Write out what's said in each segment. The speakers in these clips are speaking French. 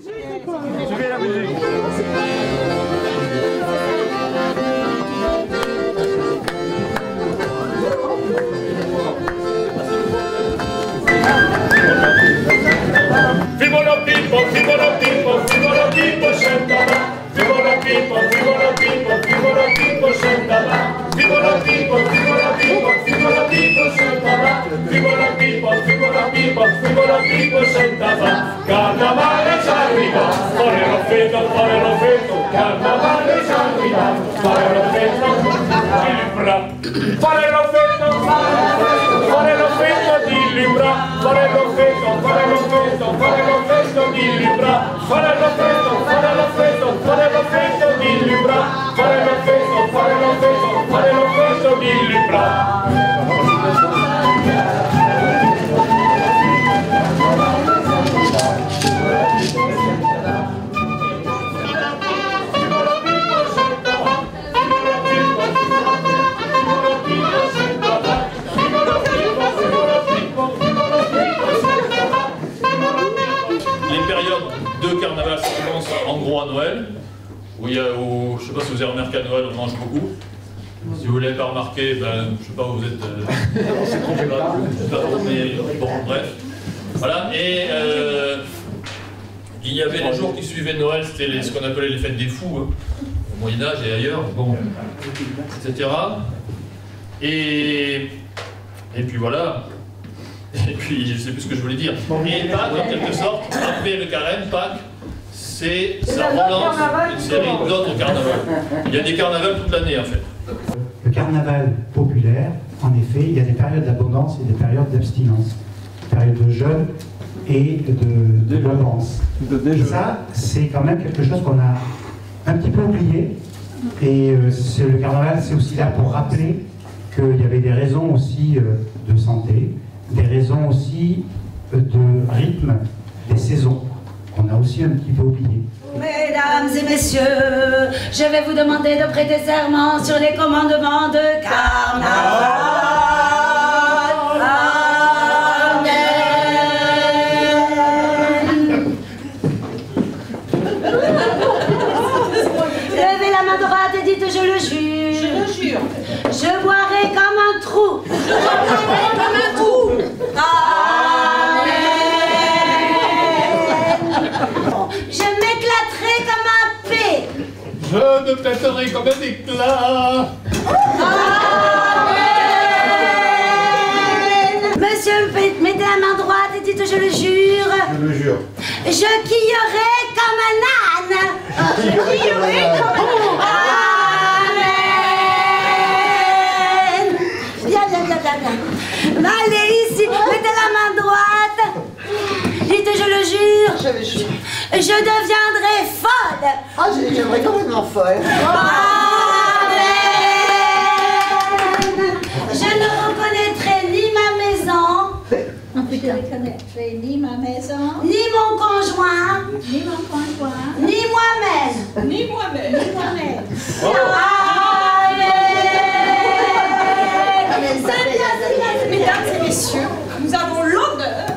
Suivez la musique. Fibolo Pippo, Fibolo Pippo, Fibolo Pippo, scendava. Fibolo Pippo, Fibolo Pippo, Fibolo Pippo, scendava. Fibolo Pippo, Fibolo Pippo, Fibolo Pippo, scendava. Fibolo Pippo, Fibolo Pippo, Fibolo Pippo, scendava. Carnavale ci arriva, fare l'offetto, carnavale ci arriva, fare l'offetto, di Libra, fare l'offetto, di Libra, fare l'offetto, di Libra, fare l'offetto, di Libra, fare l'offetto, di Libra. Les périodes de carnaval commencent en gros à Noël, où je ne sais pas si vous avez remarqué à Noël, on mange beaucoup. Si vous ne l'avez pas remarqué, ben, je ne sais pas où vous êtes. Mais bon, bref. Voilà, et il y avait les jours qui suivaient Noël, c'était ce qu'on appelait les fêtes des fous, hein, au Moyen-Âge et ailleurs, bon, etc. Et puis voilà. Et puis, je ne sais plus ce que je voulais dire. Et Pâques, en quelque sorte, après le carême, Pâques, ça relance une série d'autres carnavals. Il y a des carnavals toute l'année, en fait. Le carnaval populaire, en effet, il y a des périodes d'abondance et des périodes d'abstinence. Des périodes de jeûne et de l'avance. Ça, c'est quand même quelque chose qu'on a un petit peu oublié. Et le carnaval, c'est aussi là pour rappeler qu'il y avait des raisons aussi de santé, des raisons aussi de rythme, des saisons, qu'on a aussi un petit peu oublié. Mesdames et messieurs, je vais vous demander de prêter serment sur les commandements de carnaval. Amen. Levez la main droite et dites je le jure. Je le jure. Je boirai comme un trou. Je boirai comme un trou. Je m'éclaterai comme un P. Je me pèterai comme un éclat. Amen. Monsieur, mettez la main droite et dites je le jure. Je le jure. Je quillerai comme un âne. Je quillerai comme un âne. Amen. Bien. Allez ici, mettez la main droite. Dites je le jure. Je le jure. Je deviendrai folle. Ah, j'aimerais complètement folle. Amen. Je ne reconnaîtrai ni ma maison. Je ne reconnaîtrai ni ma maison, Ni mon conjoint. ni mon conjoint, Ni moi-même. ni moi-même. Ni moi-même. Amen. C'est bien. Mesdames et messieurs, nous avons l'honneur,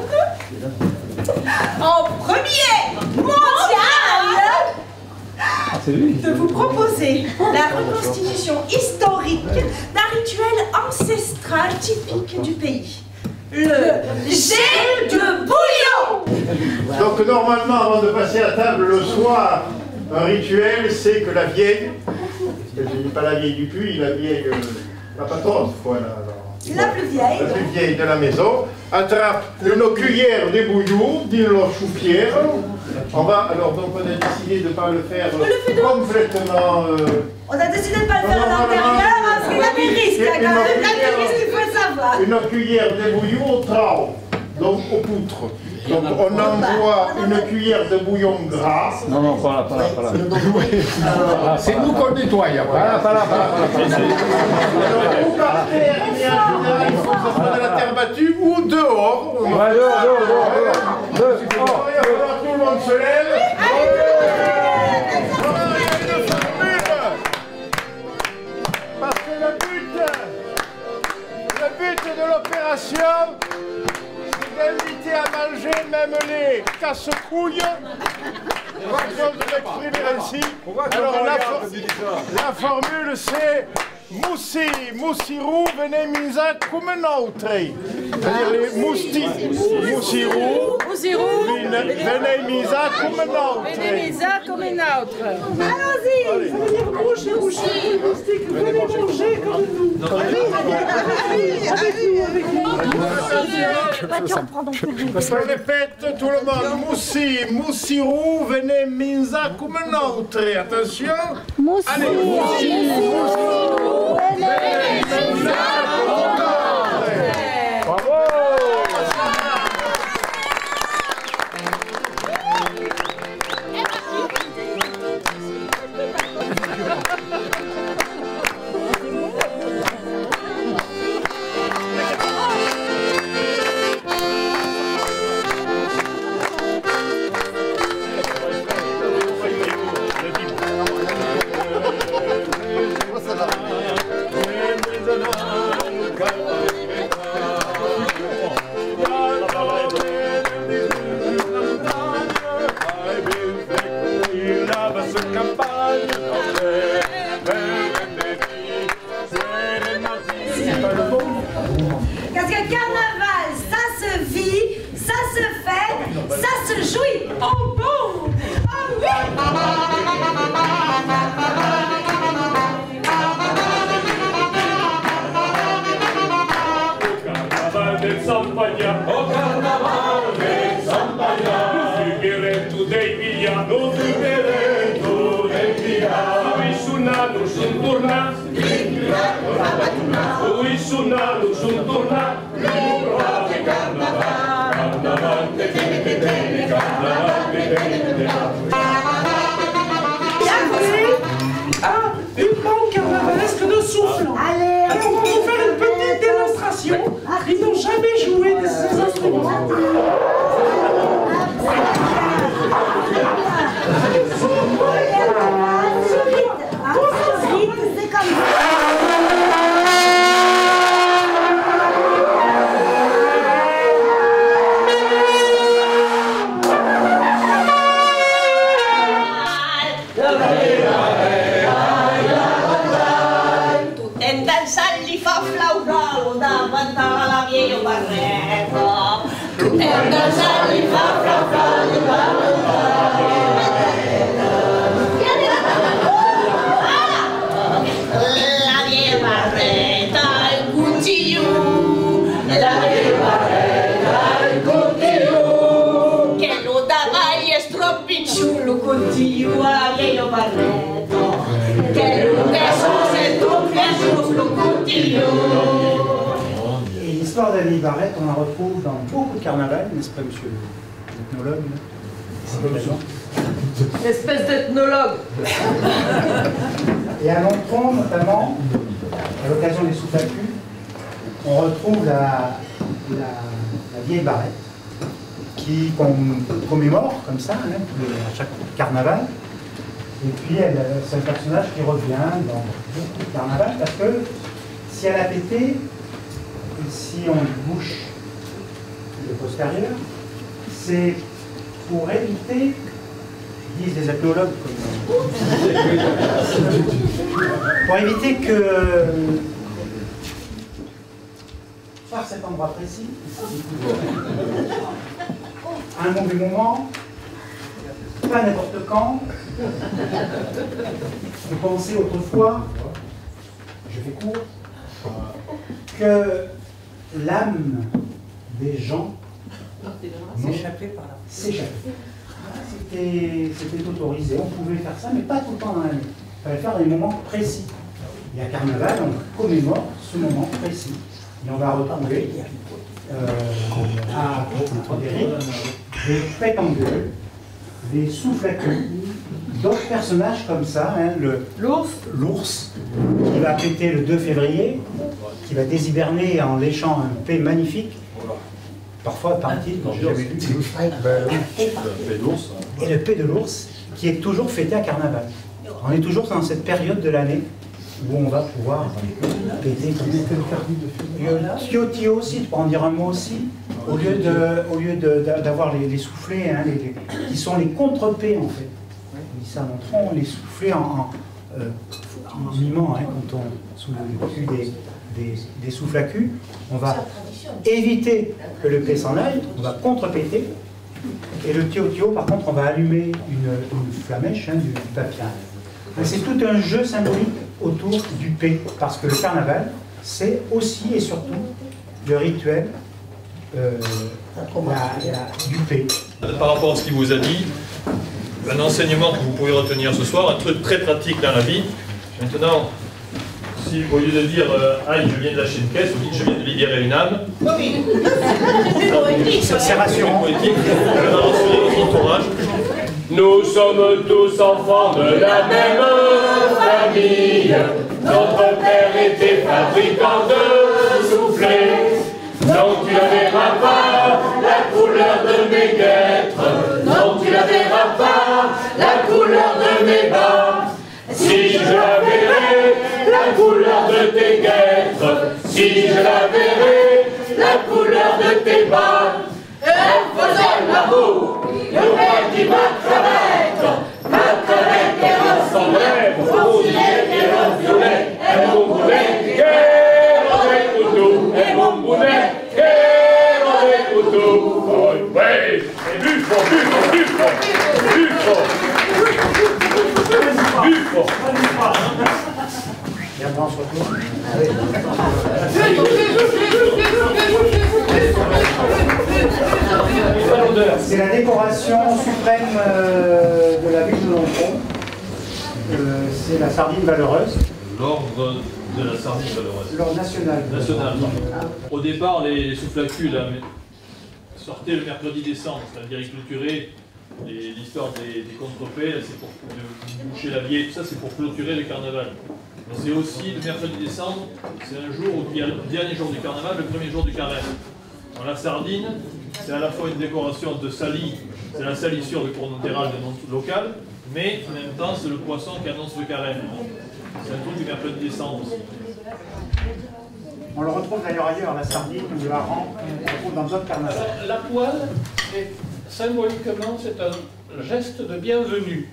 en premier mondial, de vous proposer la reconstitution historique d'un rituel ancestral typique du pays. Le jet de bouillon. Donc normalement, avant de passer à table le soir, un rituel, c'est que la vieille, je ne dis pas la vieille du puits, la vieille, la patronne, voilà. La plus vieille. La plus vieille de la maison, attrape une cuillère de bouillon, d'une choupière. On va, alors donc on a décidé de ne pas le faire complètement... On a décidé de ne pas le faire à l'intérieur parce qu'il y a des risques. Il y a quand même des risques, il faut le savoir. Une cuillère de bouillon au trao, donc aux poutres. Donc on envoie une cuillère de bouillon gras. Non, pas là. C'est nous qu'on nettoie, pas là. Ou par terre, mais en général, il faut que ce soit de la terre battue ou dehors. Dehors. Il va falloir que tout le monde se lève. Parce que le but de l'opération, c'est d'inviter à manger même les casse-couille. Pas besoin de l'exprimer ainsi. Alors la formule c'est Moussirou venez misa comme un autre. C'est-à-dire les Moussirou venez misa comme un autre. Venez misa comme un autre. Allons-y. Ça veut dire moucher, moustique, venez manger comme nous. Avec nous. Je répète tout le monde. Moussirou venez misa comme un autre. Attention. Allez, Moussirou. Bravo! Parce que carnaval, ça se vit, ça se fête, ça se jouit. Oh bon! Oh oui! Carnaval del Zampagna, oh carnaval del Zampagna, Figueredo dei Via, no Figueredo dei Via, ui sunano sun torna, ui sunano sun torna, l'urrave carnaval, carnaval de bene, carnaval de bene. Une bande carnavalesque de souffle. Allez, Alors on va vous faire une petite démonstration. Ils n'ont jamais joué de ces instruments. c'est comme ça. Li fa flautalo davanti alla vieio barretto. E li fa flautalo davanti alla vieio barretto. La vieia barretta, il cucciù. La vieia barretta, il cucciù. Che lo dava gli stropicciullo cucciù alla vieio barretto. Che lungo se tu piaciuto lo cucciù. Et l'histoire d'Annie Barrette, on la retrouve dans beaucoup de carnavals, n'est-ce pas, monsieur l'ethnologue? Espèce d'ethnologue. Et à Longtron, notamment, à l'occasion des soupes à cul, on retrouve la vieille Barrette, qu'on commémore comme ça, hein, à chaque carnaval. Et puis, c'est un personnage qui revient dans beaucoup de carnavals, parce que si elle a pété, si on bouche le postérieur, c'est pour éviter, disent les ethnologues, pour éviter que, par cet endroit précis, à un mauvais moment, pas n'importe quand, je pensais autrefois, je fais court, que l'âme des gens s'échappait par là. S'échappait. C'était autorisé, on pouvait faire ça, mais pas tout le temps dans l'année. Il fallait faire des moments précis. Et à Carnaval, on commémore ce moment précis. Et on va retrouver à des rites, des fêtes en gueule, des souffles à queue, d'autres personnages comme ça, hein, l'ours qui va péter le 2 février, qui va déshiberner en léchant un paix magnifique, parfois paraît-il, quand j'ai jamais vu, et le paix de l'ours qui est toujours fêté à Carnaval. On est toujours dans cette période de l'année où on va pouvoir péter comme ça. Le tio-tio aussi, tu peux en dire un mot aussi, au lieu d'avoir les soufflets, hein, qui sont les contre-P en fait. On dit ça montrons les soufflets en mimant, hein, quand on sous le cul des souffles à cul, on va éviter que le P s'en aille, on va contre-péter. Et le tio-tio, par contre, on va allumer une flamèche, hein, du papier. C'est tout un jeu symbolique autour du P, parce que le carnaval, c'est aussi et surtout le rituel du P. Par rapport à ce qu'il vous a dit, un enseignement que vous pouvez retenir ce soir, un truc très pratique dans la vie. Maintenant, si au lieu de dire aïe, je viens de lâcher une caisse, vous dites je viens de libérer une âme. Oui, c'est poétique. C'est rassurant. Poétique, ça va rassurer votre entourage. Nous sommes tous enfants de la même famille. Notre père était fabricant de soufflets. Non, tu la verras pas, la couleur de mes guêtres. Non, tu la verras pas, la couleur de mes bas. Si je la verrai, la couleur de tes guêtres. Si je la verrai, la couleur de tes bas. Elle faisait l'amour, le petit ma crevette et ressemblait, mon gilet et le violet, et mon boulet, et couteau, et mon boulet, et couteau. Ouais, et buffo, buffo, buffo, buffo. Buffo. Et après on se retourne. C'est la décoration suprême de la ville de Longchamp. C'est la sardine valeureuse. L'ordre de la sardine valeureuse. L'ordre national. Au départ, les souffles à cul sortaient le mercredi décembre, c'est-à-dire ils clôturaient l'histoire des contre-P, c'est pour boucher la vieille, tout ça c'est pour clôturer le carnaval. Mais c'est aussi le mercredi décembre, c'est un jour où il y a le dernier jour du carnaval, le premier jour du carême. Dans la sardine, c'est à la fois une décoration de salis, c'est la salissure du pronotéral de nom local, mais en même temps c'est le poisson qui annonce le carême. C'est un truc du mercredi décembre aussi. On le retrouve d'ailleurs ailleurs, la sardine ou le hareng, on le retrouve dans d'autres carnavals. La poêle, symboliquement, c'est un geste de bienvenue.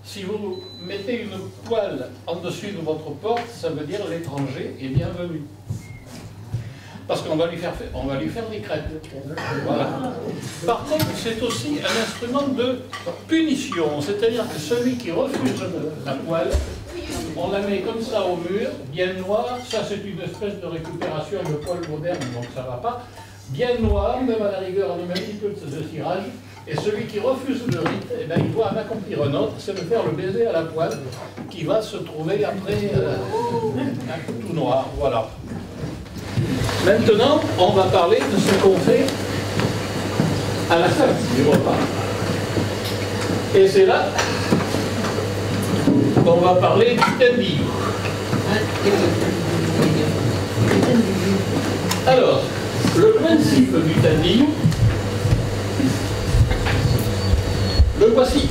Si vous mettez une poêle en dessus de votre porte, ça veut dire l'étranger est bienvenu. Parce qu'on va lui faire des crêpes. Voilà. Par contre, c'est aussi un instrument de punition. C'est-à-dire que celui qui refuse la poêle, on la met comme ça au mur, bien noire. Ça, c'est une espèce de récupération de poêle moderne, donc ça ne va pas. Bien noire, même à la rigueur, on met un petit peu de cirage. Et celui qui refuse le rite, eh bien, il doit en accomplir un autre, c'est de faire le baiser à la poêle, qui va se trouver après tout noir. Voilà. Maintenant, on va parler de ce qu'on fait à la fin du repas. Et c'est là qu'on va parler du tendiu. Alors, le principe du tendiu, le voici.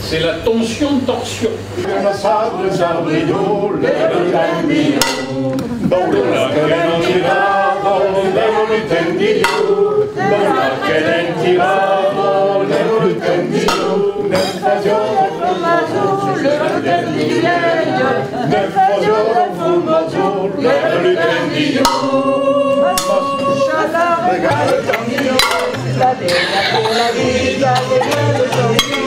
C'est la tension-torsion. La sable sabrido, le tendiu. Dans le lac en tiravo, le tendiu. Dans le lac en tiravo, le tendiu. Nel fagiolo fumato, le tendiu. Nel fagiolo fumato, le tendiu. Regalo il tendiu. La bella con la vita, le belle tendiu.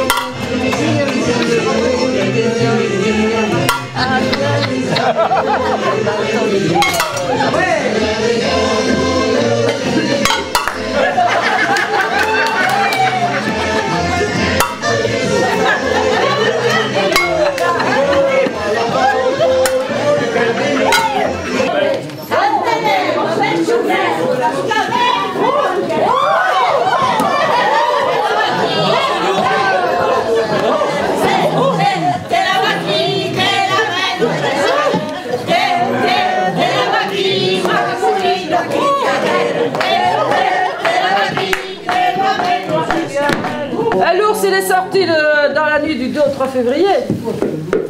L'ours, il est sorti dans la nuit du 2 au 3 février.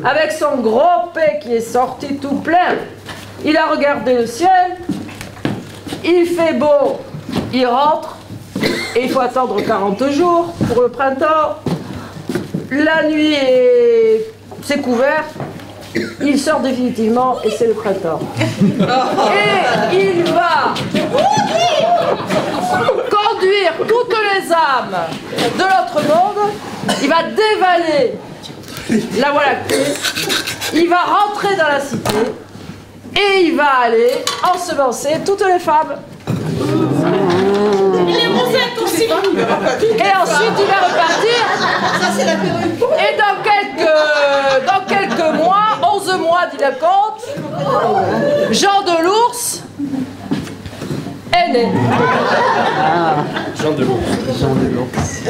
avec son gros pet qui est sorti tout plein. Il a regardé le ciel, il fait beau, il rentre, et il faut attendre 40 jours pour le printemps. La nuit c'est couvert, il sort définitivement et c'est le printemps. Et il va conduire toutes les âmes de l'autre monde, il va dévaler la Voie lactée, il va rentrer dans la cité et il va aller ensemencer toutes les femmes. Les rosettes aussi. Et ensuite il va repartir. Ça c'est la perruque. Et dans quelques mois, 11 mois dit la conte, Jean de l'Ours est né. Jean de l'Ours. Jean de l'Ours.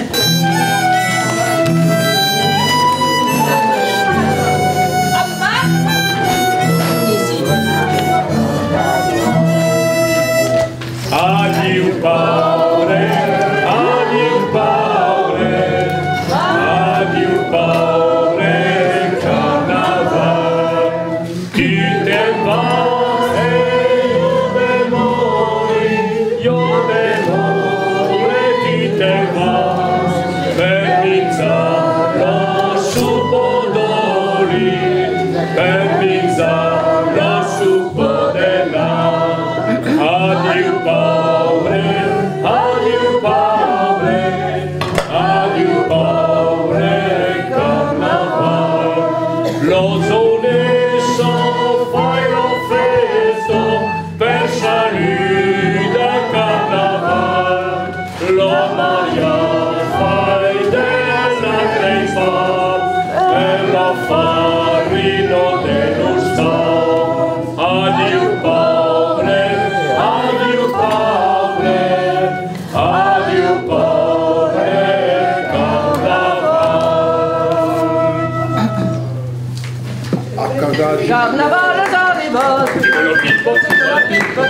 Adieu Paure, adieu Paure, adieu Paure, carnaval. Tu te vas et io demori, tu te vas. Per Mizzano su Podoli, per Mizzano su Podella. Adieu Paure, adieu Paure, adieu Paure, carnaval. Lo zonesso fai lo festo per salut da carnaval. Lo Maria fai della crepa e lo farino dello sta. Adieu Paure, adieu Paure, adieu Paure, carnaval. Carnaval d'arriva. Pippo, Pippo, Pippo,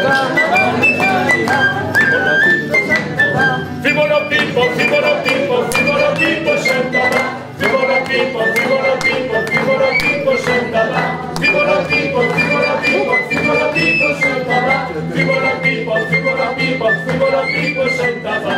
Fibolo Pippo, Fibolo Pippo, Fibolo Pippo, sentava. Fibolo Pippo, Fibolo Pippo, Fibolo Pippo, sentava. Fibolo Pippo, Fibolo Pippo, Fibolo Pippo, sentava. Fibolo Pippo, Fibolo Pippo, Fibolo Pippo, sentava.